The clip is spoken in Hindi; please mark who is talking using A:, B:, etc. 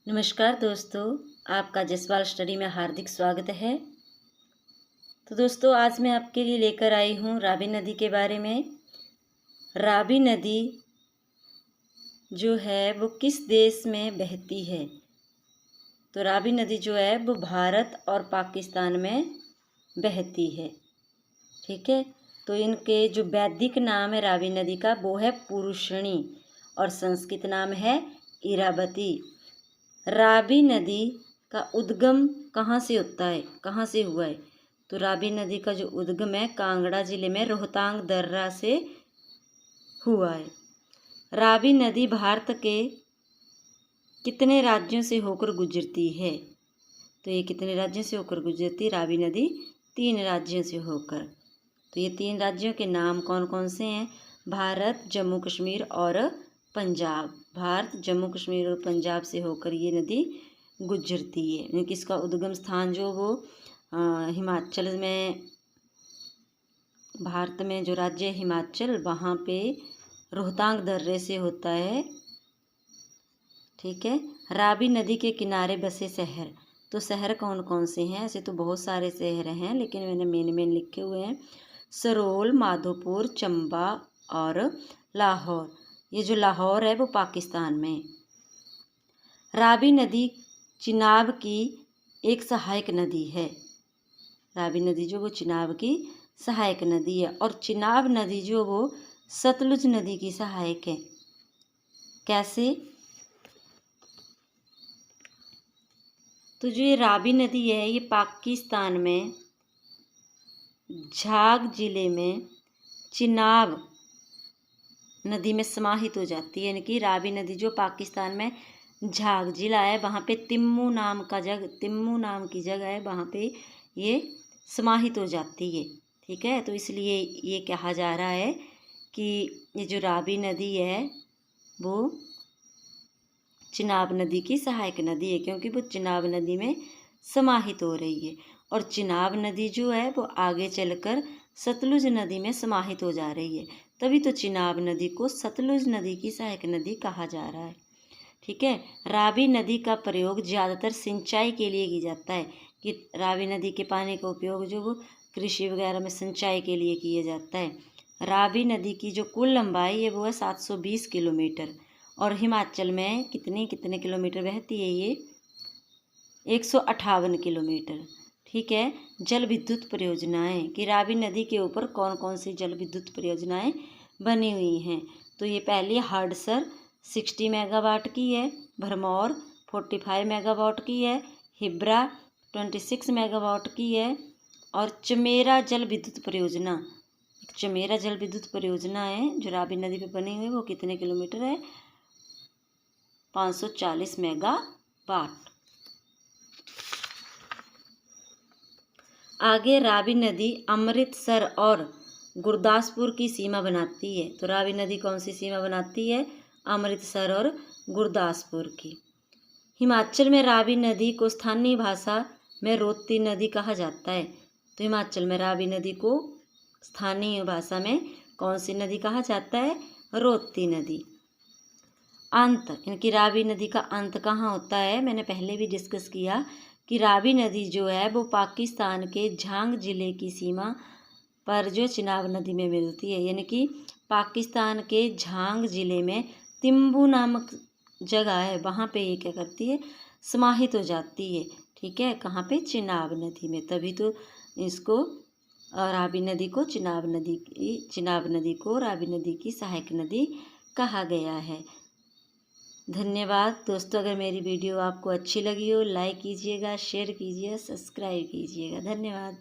A: नमस्कार दोस्तों, आपका जसवाल स्टडी में हार्दिक स्वागत है। तो दोस्तों, आज मैं आपके लिए लेकर आई हूँ रावी नदी के बारे में। रावी नदी जो है वो किस देश में बहती है? तो रावी नदी जो है वो भारत और पाकिस्तान में बहती है। ठीक है, तो इनके जो वैदिक नाम है रावी नदी का वो है पुरुषणी और संस्कृत नाम है इरावती। रावी नदी का उद्गम कहाँ से होता है, कहाँ से हुआ है? तो रावी नदी का जो उद्गम है कांगड़ा जिले में रोहतांग दर्रा से हुआ है। रावी नदी भारत के कितने राज्यों से होकर गुजरती है? तो ये कितने राज्यों से होकर गुजरती है रावी नदी? 3 राज्यों से होकर। तो ये 3 राज्यों के नाम कौन कौन से हैं? भारत, जम्मू कश्मीर और पंजाब। भारत, जम्मू कश्मीर और पंजाब से होकर ये नदी गुजरती है। यानी कि इसका उद्गम स्थान जो वो हिमाचल में, भारत में जो राज्य है हिमाचल, वहाँ पे रोहतांग दर्रे से होता है। ठीक है, रावी नदी के किनारे बसे शहर। तो शहर कौन कौन से हैं? ऐसे तो बहुत सारे शहर हैं, लेकिन मैंने मेन लिखे हुए हैं। सरोल, माधोपुर, चंबा और लाहौर। ये जो लाहौर है वो पाकिस्तान में। रावी नदी चिनाब की एक सहायक नदी है। रावी नदी जो वो चिनाब की सहायक नदी है, और चिनाब नदी जो वो सतलुज नदी की सहायक है। कैसे? तो जो ये रावी नदी है ये पाकिस्तान में झाग जिले में चिनाब नदी में समाहित हो जाती है। यानी कि रावी नदी जो पाकिस्तान में झाग जिला है, वहाँ पे तिम्मू नाम की जगह है, वहाँ पे ये समाहित हो जाती है। ठीक है, तो इसलिए ये कहा जा रहा है कि ये जो रावी नदी है वो चिनाब नदी की सहायक नदी है, क्योंकि वो चिनाब नदी में समाहित हो रही है। और चिनाब नदी जो है वो आगे चलकर सतलुज नदी में समाहित हो जा रही है, तभी तो चिनाब नदी को सतलुज नदी की सहायक नदी कहा जा रहा है। ठीक है, रावी नदी का प्रयोग ज़्यादातर सिंचाई के लिए किया जाता है, कि रावी नदी के पानी का उपयोग जो वो कृषि वगैरह में सिंचाई के लिए किया जाता है। रावी नदी की जो कुल लंबाई है वो है 720 किलोमीटर, और हिमाचल में कितने कितने किलोमीटर बहती है ये? 158 किलोमीटर। ठीक है, जल विद्युत परियोजनाएं, कि रावी नदी के ऊपर कौन कौन सी जल विद्युत परियोजनाएं बनी हुई हैं? तो ये पहली हाडसर 60 मेगावाट की है, भरमौर 45 मेगावाट की है, हिब्रा 26 मेगावाट की है, और चमेरा जल विद्युत परियोजना, चमेरा जल विद्युत परियोजना है जो रावी नदी पे बनी हुई है, वो कितने किलोमीटर है? 540 मेगावाट। आगे रावी नदी अमृतसर और गुरदासपुर की सीमा बनाती है। तो रावी नदी कौन सी सीमा बनाती है? अमृतसर और गुरदासपुर की। हिमाचल में रावी नदी को स्थानीय भाषा में रोती नदी कहा जाता है। तो हिमाचल में रावी नदी को स्थानीय भाषा में कौन सी नदी कहा जाता है? रोती नदी। अंत, इनकी रावी नदी का अंत कहाँ होता है? मैंने पहले भी डिस्कस किया कि रावी नदी जो है वो पाकिस्तान के झांग जिले की सीमा पर जो चिनाब नदी में मिलती है। यानी कि पाकिस्तान के झांग जिले में तिम्बू नामक जगह है, वहाँ पे ये क्या करती है? समाहित हो जाती है। ठीक है, कहाँ पे? चिनाब नदी में। तभी तो इसको रावी नदी को रावी नदी की सहायक नदी कहा गया है। धन्यवाद दोस्तों। अगर मेरी वीडियो आपको अच्छी लगी हो, लाइक कीजिएगा, शेयर कीजिए, सब्सक्राइब कीजिएगा। धन्यवाद।